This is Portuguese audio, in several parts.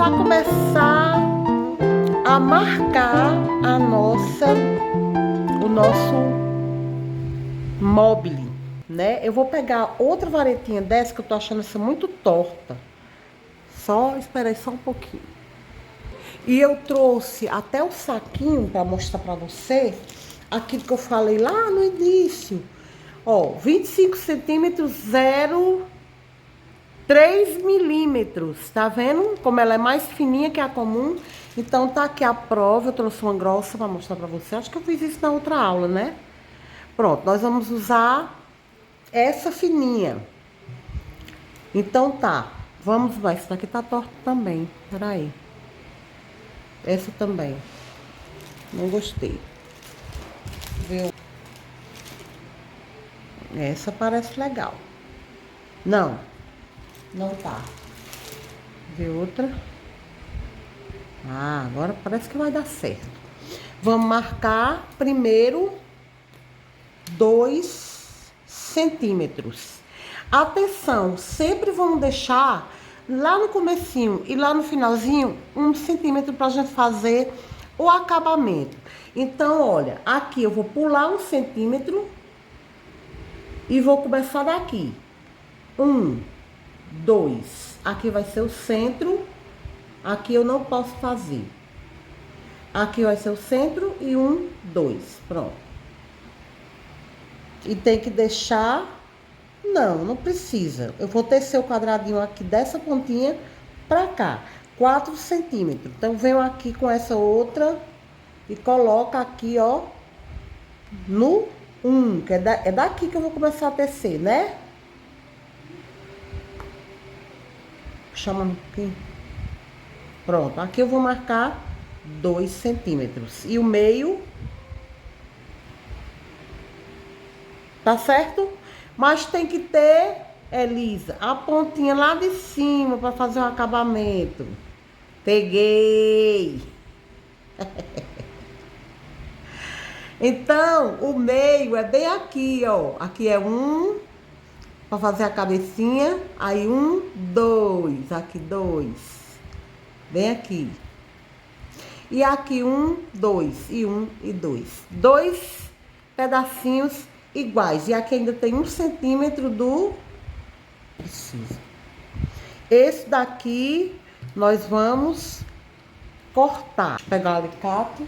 já começar a marcar o nosso mobile, né? Eu vou pegar outra varetinha dessa, que eu tô achando essa muito torta. Só, espera aí só um pouquinho. E eu trouxe até o saquinho para mostrar para você aquilo que eu falei lá no início. Ó, 25 centímetros, 0,3 milímetros. Tá vendo como ela é mais fininha que a comum? Então tá aqui a prova. Eu trouxe uma grossa para mostrar para você. Acho que eu fiz isso na outra aula, né? Pronto, nós vamos usar essa fininha. Então tá, vamos lá. Essa daqui tá torta também. Peraí. Essa também. Não gostei. Viu? Essa parece legal. Não. Não tá. Vê outra. Ah, agora parece que vai dar certo. Vamos marcar primeiro 2 centímetros. Atenção, sempre vamos deixar lá no comecinho e lá no finalzinho 1 centímetro pra gente fazer o acabamento. Então, olha, aqui eu vou pular 1 centímetro e vou começar daqui. 1, 2. Aqui vai ser o centro. Aqui eu não posso fazer. Aqui vai ser o centro e 1, 2. Pronto. E tem que deixar... Não precisa. Eu vou tecer o quadradinho aqui dessa pontinha pra cá. 4 centímetros. Então, venho aqui com essa outra e coloco aqui, ó, no 1, que é daqui que eu vou começar a tecer, né? Chama aqui. Pronto. Aqui eu vou marcar 2 centímetros. E o meio... Tá certo? Mas tem que ter, Elisa, a pontinha lá de cima para fazer o acabamento. Peguei! Então, o meio é bem aqui, ó. Aqui é 1, para fazer a cabecinha. Aí 1, 2. Aqui 2. Bem aqui. E aqui 1, 2. E 1 e 2. 2 pedacinhos iguais. E aqui ainda tem 1 centímetro do... Precisa. Esse daqui nós vamos cortar. Deixa eu pegar o alicate.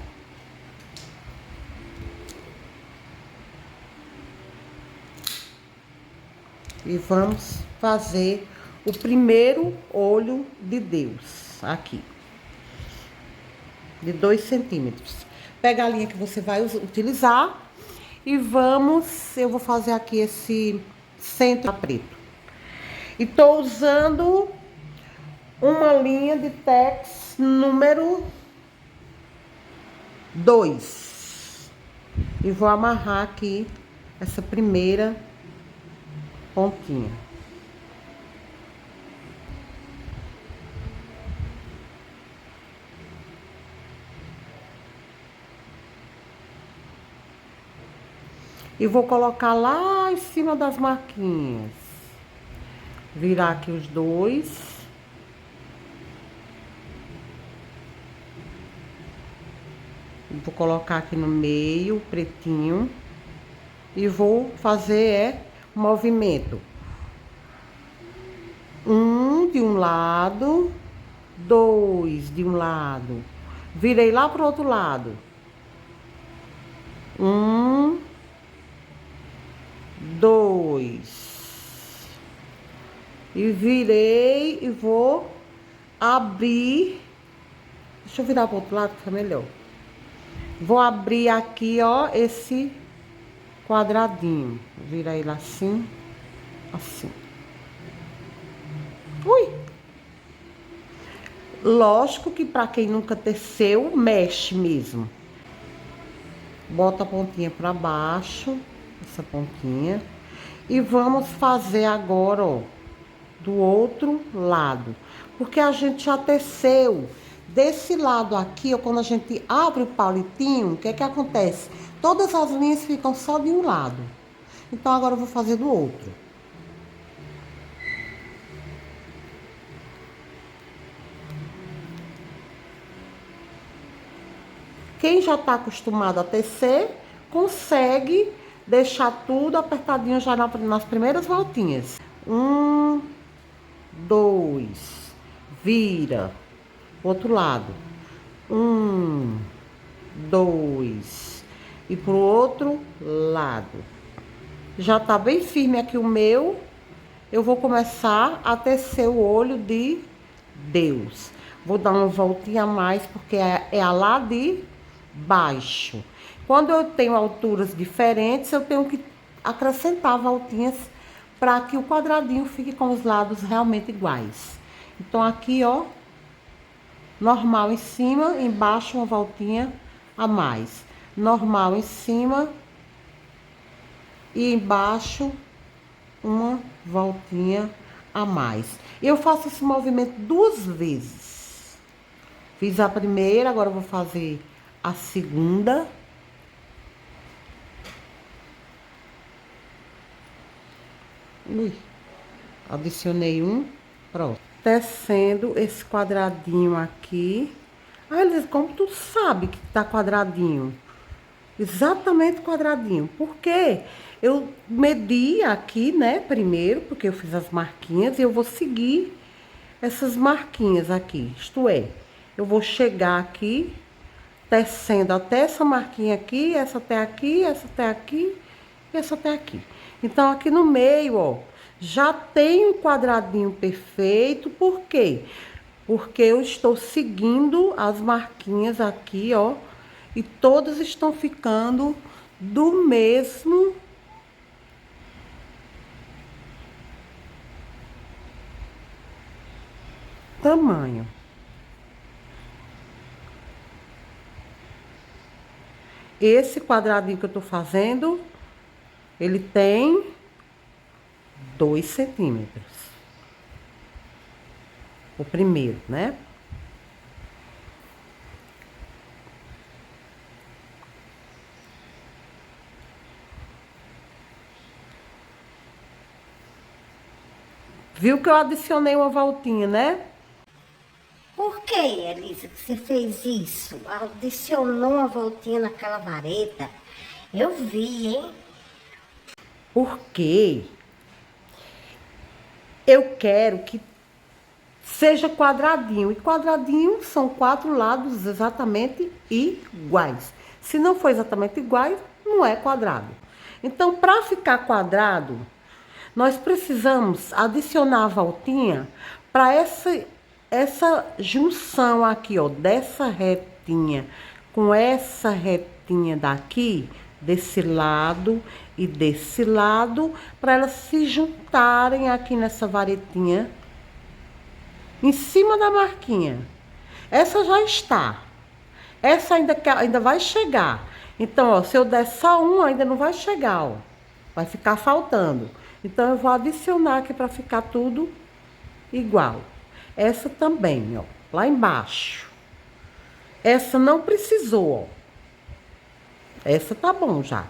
E vamos fazer o primeiro olho de Deus. Aqui. De 2 centímetros. Pega a linha que você vai utilizar. E vamos, eu vou fazer aqui esse centro preto. E tô usando uma linha de tex número 2. E vou amarrar aqui essa primeira pontinha. E vou colocar lá em cima das marquinhas. Virar aqui os dois. Vou colocar aqui no meio, pretinho. E vou fazer movimento. 1 de um lado, 2 de um lado. Virei lá pro outro lado. 1, 2. E virei e vou abrir. Deixa eu virar pro outro lado que fica melhor. Vou abrir aqui, ó, esse quadradinho. Vira ele assim, assim. Ui! Lógico que pra quem nunca teceu, mexe mesmo. Bota a pontinha pra baixo, essa pontinha. E vamos fazer agora, ó, do outro lado. Porque a gente já teceu desse lado aqui, ó, quando a gente abre o palitinho, o que é que acontece? Todas as linhas ficam só de um lado. Então, agora eu vou fazer do outro. Quem já está acostumado a tecer, consegue deixar tudo apertadinho já nas primeiras voltinhas. 1, 2, vira, outro lado. 1, 2, e pro outro lado. Já tá bem firme aqui o meu. Eu vou começar a tecer o olho de Deus. Vou dar uma voltinha a mais, porque é a lá de baixo. Quando eu tenho alturas diferentes, eu tenho que acrescentar voltinhas para que o quadradinho fique com os lados realmente iguais. Então, aqui, ó, normal em cima, embaixo uma voltinha a mais. Normal em cima e embaixo uma voltinha a mais. Eu faço esse movimento 2 vezes. Fiz a primeira, agora eu vou fazer a segunda. Ui, adicionei um, pronto. Tecendo esse quadradinho aqui. Ah, Elisa, como tu sabe que tá quadradinho? Exatamente quadradinho. Porque eu medi aqui, né, primeiro, porque eu fiz as marquinhas e eu vou seguir essas marquinhas aqui. Isto é, eu vou chegar aqui, tecendo até essa marquinha aqui, essa até aqui, essa até aqui e essa até aqui. Então, aqui no meio, ó, já tem um quadradinho perfeito. Por quê? Porque eu estou seguindo as marquinhas aqui, ó, e todas estão ficando do mesmo tamanho. Esse quadradinho que eu tô fazendo, ele tem 2 centímetros. O primeiro, né? Viu que eu adicionei uma voltinha, né? Por que, Elisa, que você fez isso? Adicionou uma voltinha naquela vareta? Eu vi, hein? Porque eu quero que seja quadradinho. E quadradinho são 4 lados exatamente iguais. Se não for exatamente igual, não é quadrado. Então, para ficar quadrado, nós precisamos adicionar a voltinha para essa junção aqui, ó, dessa retinha com essa retinha daqui, desse lado e desse lado, para elas se juntarem aqui nessa varetinha, em cima da marquinha. Essa já está. Essa ainda vai chegar. Então, ó, se eu der só um, ainda não vai chegar, ó. Vai ficar faltando. Então, eu vou adicionar aqui para ficar tudo igual. Essa também, ó, lá embaixo. Essa não precisou, ó. Essa tá bom já.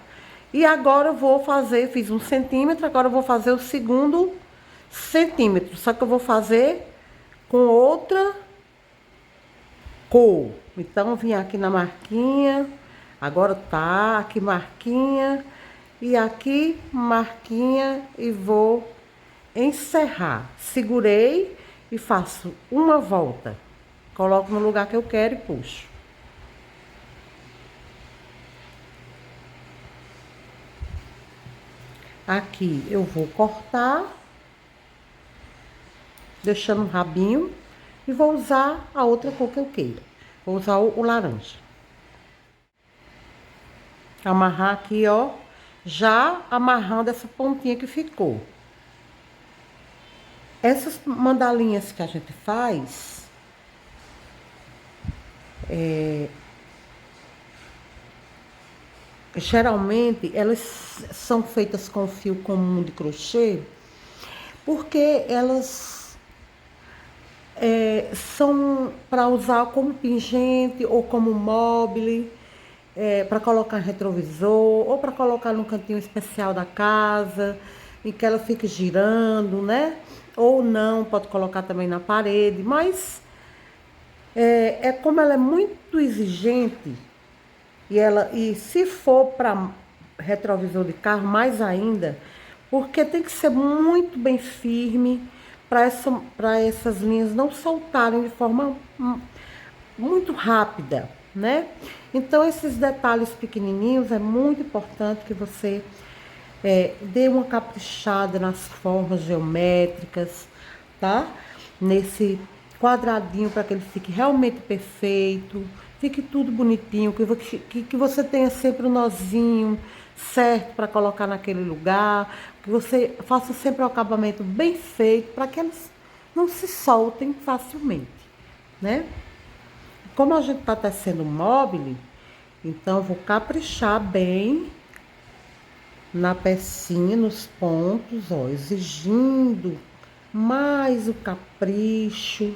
E agora eu vou fazer, fiz 1 centímetro, agora eu vou fazer o segundo centímetro. Só que eu vou fazer com outra cor. Então, eu vim aqui na marquinha, agora tá aqui marquinha, e aqui marquinha, e vou encerrar. Segurei e faço uma volta. Coloco no lugar que eu quero e puxo. Aqui eu vou cortar, deixando um rabinho, e vou usar a outra cor que eu queira. Vou usar o laranja. Amarrar aqui, ó, já amarrando essa pontinha que ficou. Essas mandalinhas que a gente faz, geralmente elas são feitas com fio comum de crochê, porque elas são para usar como pingente ou como mobile, para colocar retrovisor ou para colocar num cantinho especial da casa, em que ela fique girando, né? Ou não, pode colocar também na parede, mas como ela é muito exigente, E se for para retrovisor de carro, mais ainda, porque tem que ser muito bem firme para essas linhas não soltarem de forma muito rápida, né? Então, esses detalhes pequenininhos é muito importante que você dê uma caprichada nas formas geométricas, tá? Nesse quadradinho para que ele fique realmente perfeito, fique tudo bonitinho, que você tenha sempre um nozinho certo para colocar naquele lugar, que você faça sempre o acabamento bem feito para que eles não se soltem facilmente, né? Como a gente está tecendo mobile, então eu vou caprichar bem na pecinha, nos pontos, ó, exigindo mais o capricho.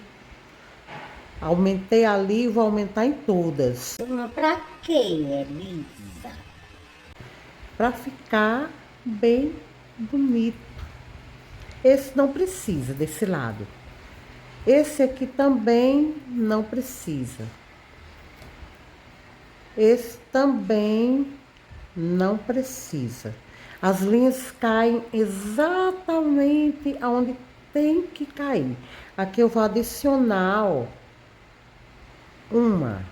Aumentei ali, vou aumentar em todas. Pra quê, Elisa? Para ficar bem bonito. Esse não precisa desse lado. Esse aqui também não precisa. Esse também não precisa. As linhas caem exatamente aonde tem que cair. Aqui eu vou adicionar, ó, uma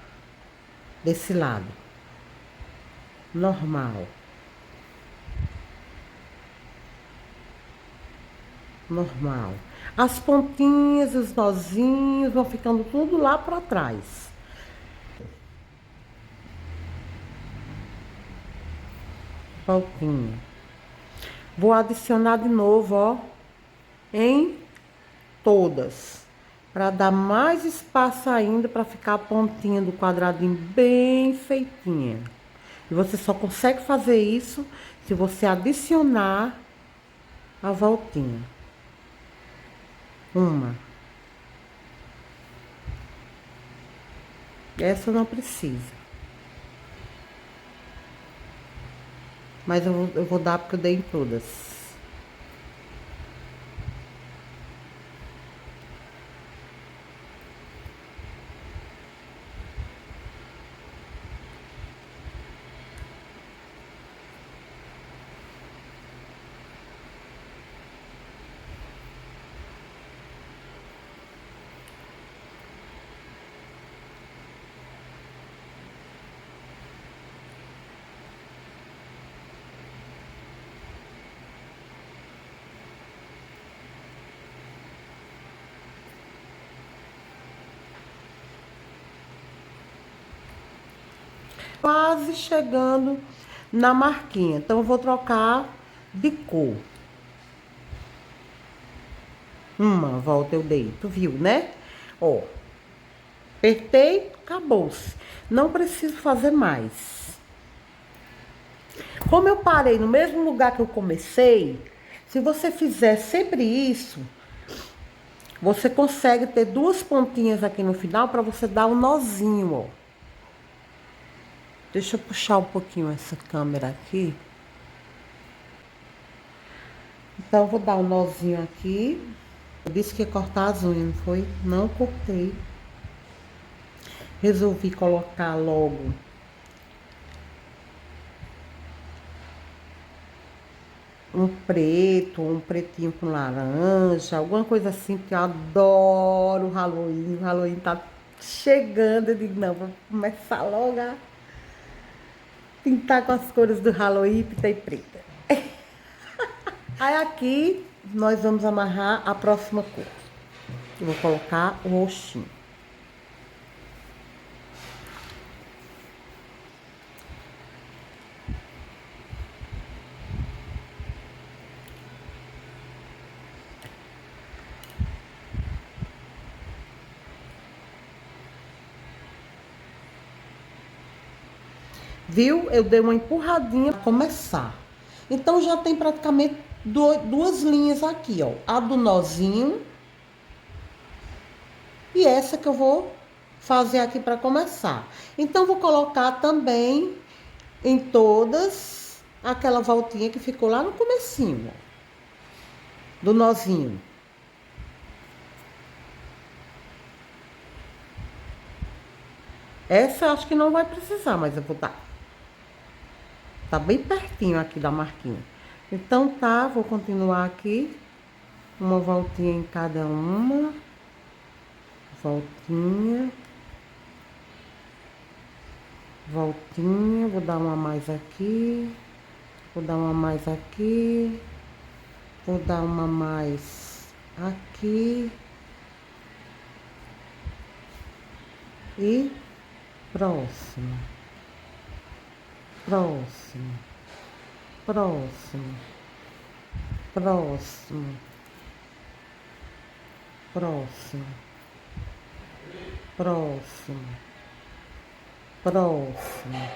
desse lado. Normal. Normal. As pontinhas, os nozinhos vão ficando tudo lá para trás. Voltinha. Vou adicionar de novo, ó, em todas, para dar mais espaço ainda para ficar a pontinha do quadradinho bem feitinha. E você só consegue fazer isso se você adicionar a voltinha. Uma. Essa não precisa. Mas eu vou dar porque eu dei em todas. Quase chegando na marquinha. Então, eu vou trocar de cor. Uma volta eu dei, tu viu, né? Ó, apertei, acabou-se. Não preciso fazer mais. Como eu parei no mesmo lugar que eu comecei, se você fizer sempre isso, você consegue ter duas pontinhas aqui no final para você dar um nozinho, ó. Deixa eu puxar um pouquinho essa câmera aqui. Então, eu vou dar um nozinho aqui. Eu disse que ia cortar as unhas, não foi? Não cortei. Resolvi colocar logo um preto, um pretinho com laranja, alguma coisa assim, porque eu adoro o Halloween. O Halloween tá chegando, eu digo, não, vou começar logo a pintar com as cores do Halloween, preta e preta. Aí aqui nós vamos amarrar a próxima cor. Eu vou colocar o roxinho. Viu? Eu dei uma empurradinha para começar. Então, já tem praticamente duas linhas aqui, ó. A do nozinho e essa que eu vou fazer aqui para começar. Então, vou colocar também em todas aquela voltinha que ficou lá no comecinho, ó, do nozinho. Essa eu acho que não vai precisar, mas eu vou dar. Tá bem pertinho aqui da marquinha. Então tá, vou continuar aqui. Uma voltinha em cada uma. Voltinha. Voltinha. Vou dar uma mais aqui. Vou dar uma mais aqui. Vou dar uma mais aqui. E próximo. Próximo. Próximo. Próximo. Próximo. Próximo. Próximo.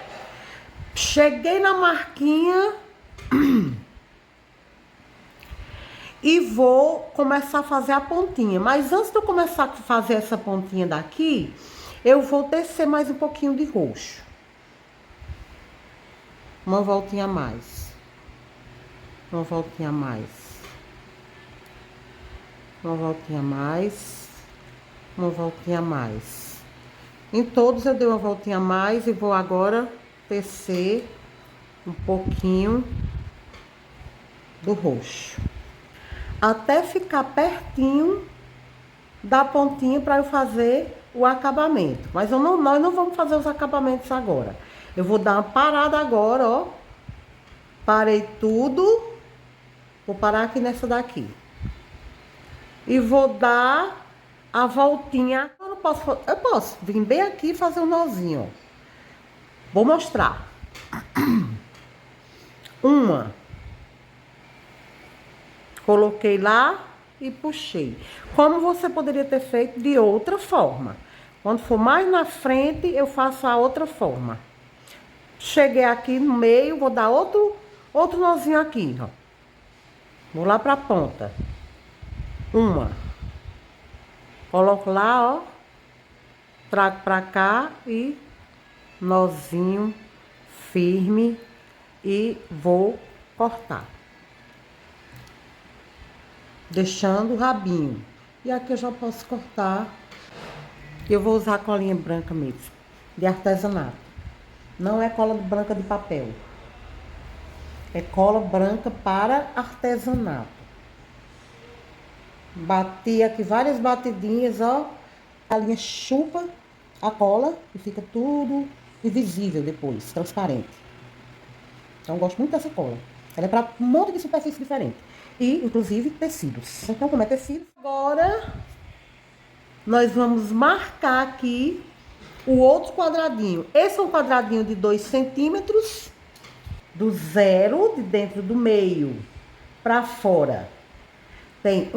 Cheguei na marquinha e vou começar a fazer a pontinha. Mas antes de eu começar a fazer essa pontinha daqui, eu vou descer mais um pouquinho de roxo. Uma voltinha a mais. Uma voltinha a mais. Uma voltinha a mais. Uma voltinha a mais. Em todos eu dei uma voltinha a mais e vou agora descer um pouquinho do roxo. Até ficar pertinho da pontinha para eu fazer o acabamento. Mas nós não vamos fazer os acabamentos agora. Eu vou dar uma parada agora, ó. Parei tudo. Vou parar aqui nessa daqui. E vou dar a voltinha. Eu posso vir bem aqui e fazer um nozinho, ó. Vou mostrar. Uma. Coloquei lá e puxei. Como você poderia ter feito de outra forma. Quando for mais na frente, eu faço a outra forma. Cheguei aqui no meio, vou dar outro nozinho aqui, ó. Vou lá pra ponta. Uma. Coloco lá, ó. Trago pra cá e nozinho firme e vou cortar. Deixando o rabinho. E aqui eu já posso cortar. Eu vou usar a colinha branca mesmo, de artesanato. Não é cola branca de papel. É cola branca para artesanato. Bati aqui várias batidinhas, ó. A linha chupa a cola e fica tudo invisível depois, transparente. Então eu gosto muito dessa cola. Ela é para um monte de superfície diferente. E, inclusive, tecidos. Então, como é tecido, agora nós vamos marcar aqui o outro quadradinho. Esse é um quadradinho de 2 centímetros. Do zero, de dentro do meio, para fora. Tem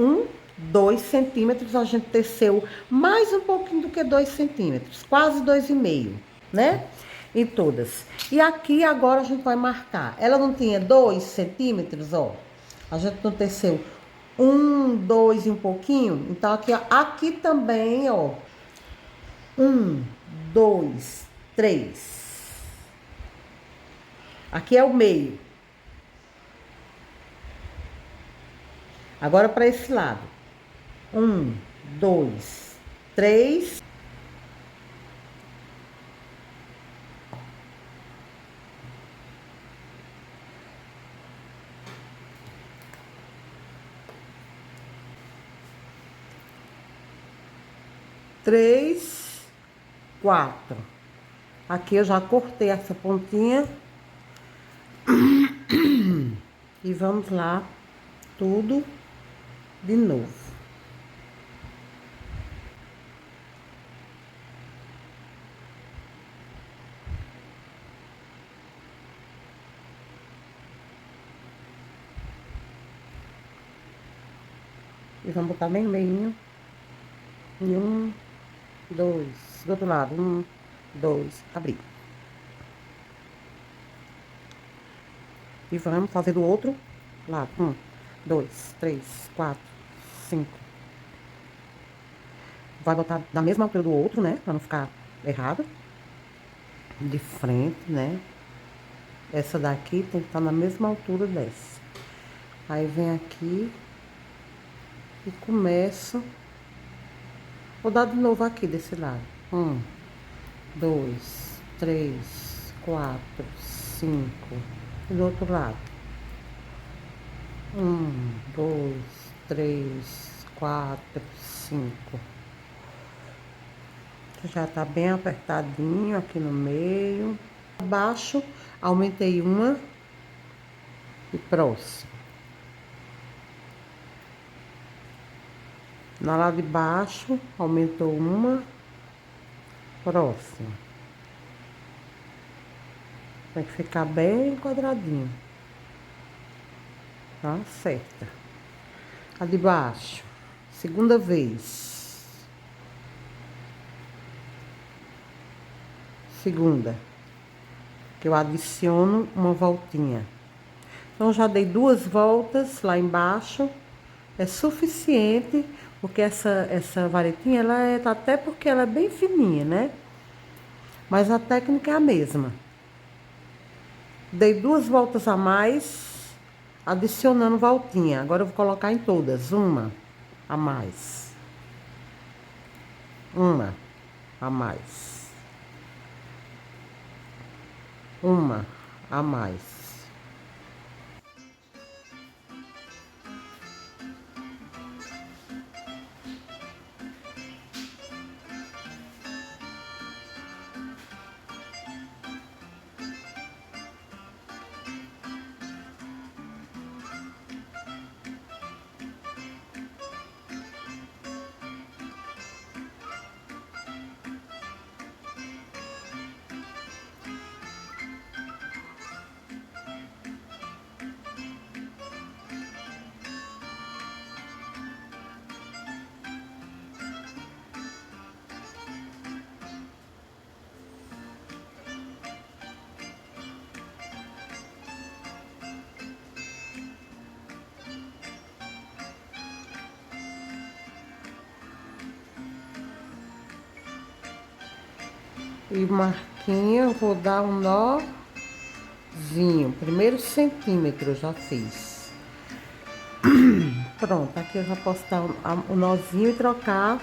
2 centímetros. A gente teceu mais um pouquinho do que 2 centímetros. Quase 2,5, né? Em todas. E aqui agora a gente vai marcar. Ela não tinha 2 centímetros, ó. A gente não teceu 2 e um pouquinho. Então, aqui, ó, aqui também, ó. 2, 3. Aqui é o meio. Agora para esse lado. 2, 3. Três, 4. Aqui eu já cortei essa pontinha. E vamos lá, tudo de novo. E vamos botar bem meio. E 2. Do outro lado, 2, abrir. E vamos fazer do outro lado. 2, 3, 4, 5. Vai botar da mesma altura do outro, né? Pra não ficar errado. De frente, né? Essa daqui tem que estar na mesma altura dessa. Aí vem aqui e começo. Vou dar de novo aqui desse lado. 2, 3, 4, 5. E do outro lado. 1, 2, 3, 4, 5. Já tá bem apertadinho aqui no meio. Abaixo, aumentei uma. E próximo. Na lá de baixo, aumentou uma. Próximo. Tem que ficar bem quadradinho. Tá? Certa. A de baixo. Segunda vez. Segunda. Que eu adiciono uma voltinha. Então, já dei 2 voltas lá embaixo. É suficiente, porque essa varetinha, ela é, até porque ela é bem fininha, né? Mas a técnica é a mesma. Dei 2 voltas a mais, adicionando voltinha. Agora eu vou colocar em todas, uma a mais. Uma a mais. Uma a mais. E marquinha, eu vou dar um nozinho. Primeiro centímetro eu já fiz. Pronto, aqui eu já posso dar o nozinho e trocar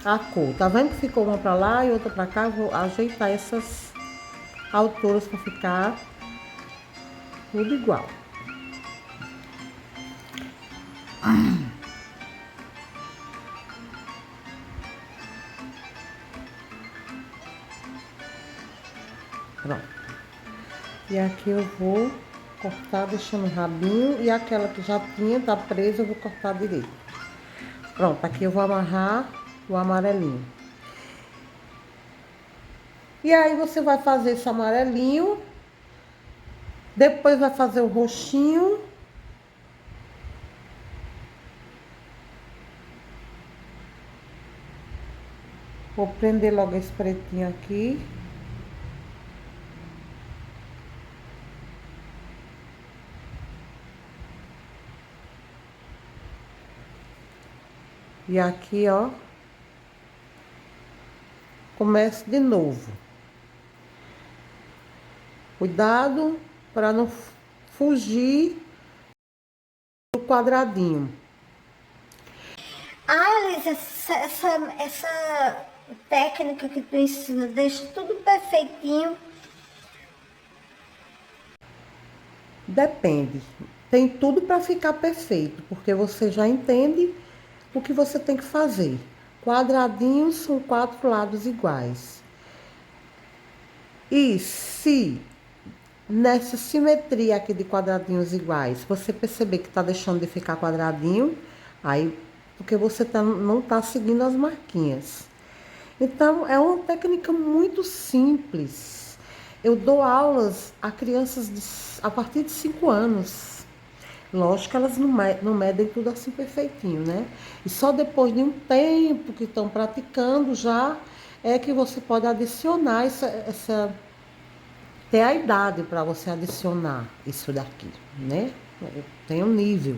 a cor. Tá vendo que ficou uma pra lá e outra pra cá? Eu vou ajeitar essas alturas pra ficar tudo igual. Pronto. E aqui eu vou cortar deixando o rabinho. E aquela que já tinha, tá presa, eu vou cortar direito. Pronto, aqui eu vou amarrar o amarelinho. E aí você vai fazer esse amarelinho. Depois vai fazer o roxinho. Vou prender logo esse pretinho aqui. E aqui, ó, começo de novo. Cuidado para não fugir do quadradinho. Ah, Elisa, essa técnica que tu ensina deixa tudo perfeitinho. Depende. Tem tudo para ficar perfeito, porque você já entende o que você tem que fazer. Quadradinhos são 4 lados iguais. E se nessa simetria aqui de quadradinhos iguais, você perceber que tá deixando de ficar quadradinho, aí porque você não tá seguindo as marquinhas. Então, é uma técnica muito simples. Eu dou aulas a crianças a partir de 5 anos. Lógico que elas não medem tudo assim perfeitinho, né? E só depois de um tempo que estão praticando já é que você pode adicionar ter a idade para você adicionar isso daqui, né? Tem um nível.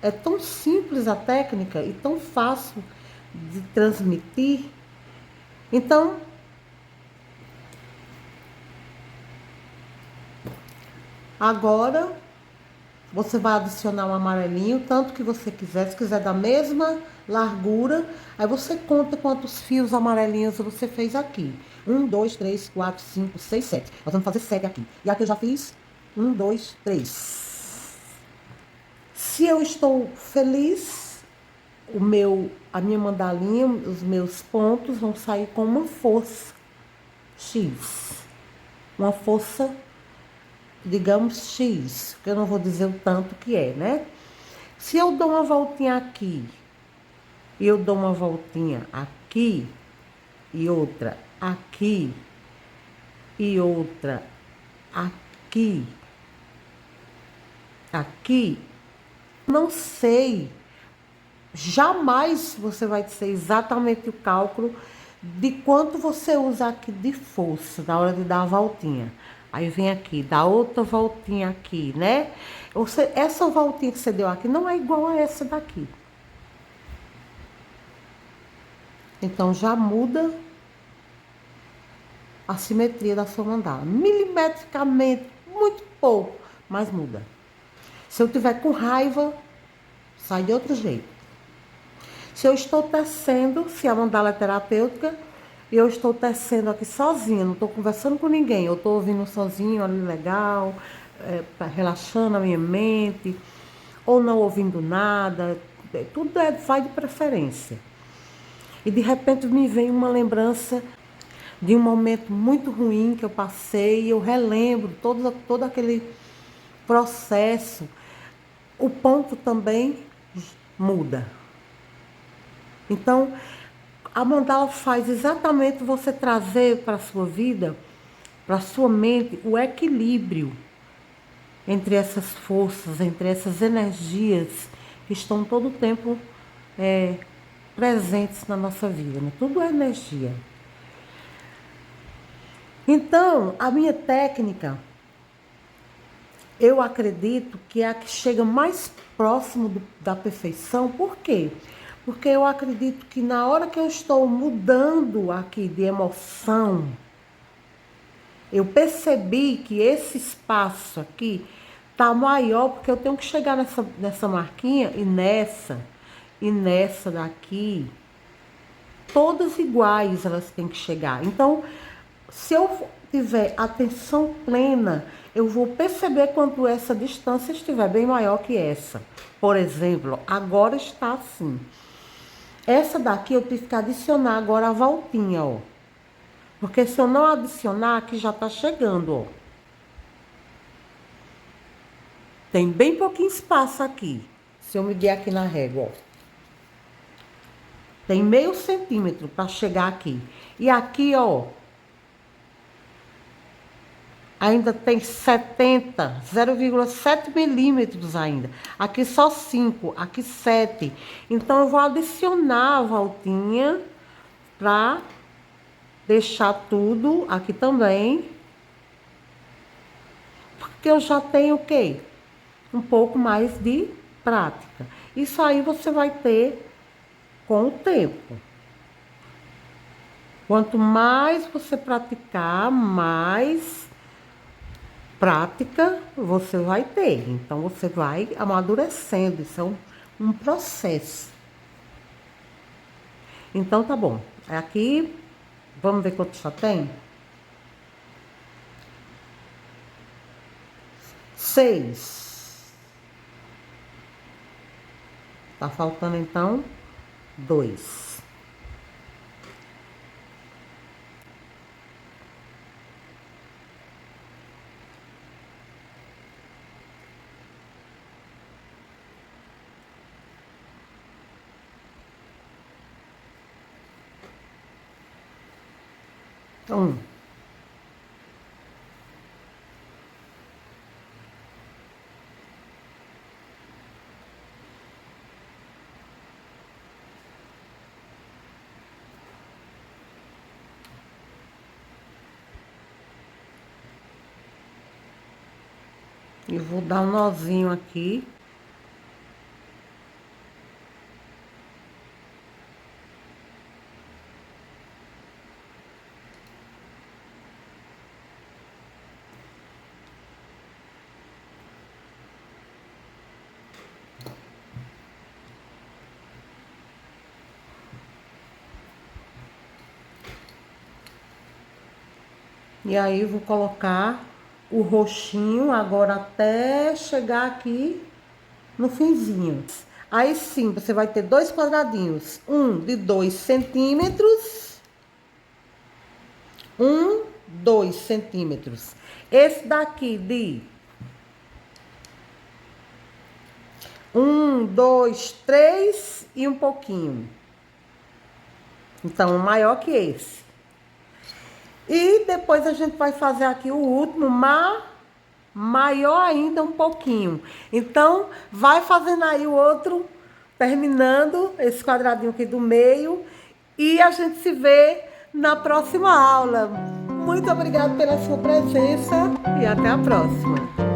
É tão simples a técnica e tão fácil de transmitir. Então, agora você vai adicionar um amarelinho, tanto que você quiser. Se quiser da mesma largura, aí você conta quantos fios amarelinhos você fez aqui. 1, 2, 3, 4, 5, 6, 7. Nós vamos fazer 7 aqui. E aqui eu já fiz Um, dois, três. Se eu estou feliz, a minha mandalinha, os meus pontos vão sair com uma força X. Uma força, digamos, X, que eu não vou dizer o tanto que é, né? Se eu dou uma voltinha aqui, e eu dou uma voltinha aqui, e outra aqui, e outra aqui, aqui, não sei, jamais você vai ser exatamente o cálculo de quanto você usa aqui de força na hora de dar a voltinha. Aí vem aqui, dá outra voltinha aqui, né? Essa voltinha que você deu aqui não é igual a essa daqui. Então já muda a simetria da sua mandala. Milimetricamente, muito pouco, mas muda. Se eu tiver com raiva, sai de outro jeito. Se eu estou tecendo, se a mandala é terapêutica, e eu estou tecendo aqui sozinha, não estou conversando com ninguém, eu estou ouvindo sozinho ali legal, relaxando a minha mente, ou não ouvindo nada, tudo vai de preferência. E de repente me vem uma lembrança de um momento muito ruim que eu passei, e eu relembro todo aquele processo. O ponto também muda. Então, a mandala faz exatamente você trazer para a sua vida, para a sua mente, o equilíbrio entre essas forças, entre essas energias que estão todo o tempo presentes na nossa vida, né? Tudo é energia. Então, a minha técnica, eu acredito que é a que chega mais próximo da perfeição. Por quê? Porque eu acredito que na hora que eu estou mudando aqui de emoção, eu percebi que esse espaço aqui tá maior, porque eu tenho que chegar nessa marquinha e nessa daqui, todas iguais elas têm que chegar. Então, se eu tiver atenção plena, eu vou perceber quando essa distância estiver bem maior que essa. Por exemplo, agora está assim. Essa daqui eu tive que adicionar agora a voltinha, ó. Porque se eu não adicionar, aqui já tá chegando, ó. Tem bem pouquinho espaço aqui. Se eu medir aqui na régua, ó. Tem meio centímetro para chegar aqui. E aqui, ó, ainda tem 0,7 milímetros ainda. Aqui só 5, aqui 7. Então, eu vou adicionar a voltinha para deixar tudo aqui também. Porque eu já tenho o quê? Um pouco mais de prática. Isso aí você vai ter com o tempo. Quanto mais você praticar, mais prática você vai ter. Então, você vai amadurecendo. Isso é um processo. Então, tá bom. Aqui, vamos ver quanto já tem? 6. Tá faltando, então, 2. Então, eu vou dar um nozinho aqui. E aí, eu vou colocar o roxinho agora até chegar aqui no finzinho. Aí sim, você vai ter 2 quadradinhos, um de 2 centímetros, 2 centímetros. Esse daqui de 1, 2, 3 e um pouquinho. Então, maior que esse. E depois a gente vai fazer aqui o último, maior ainda um pouquinho. Então, vai fazendo aí o outro, terminando esse quadradinho aqui do meio. E a gente se vê na próxima aula. Muito obrigada pela sua presença e até a próxima.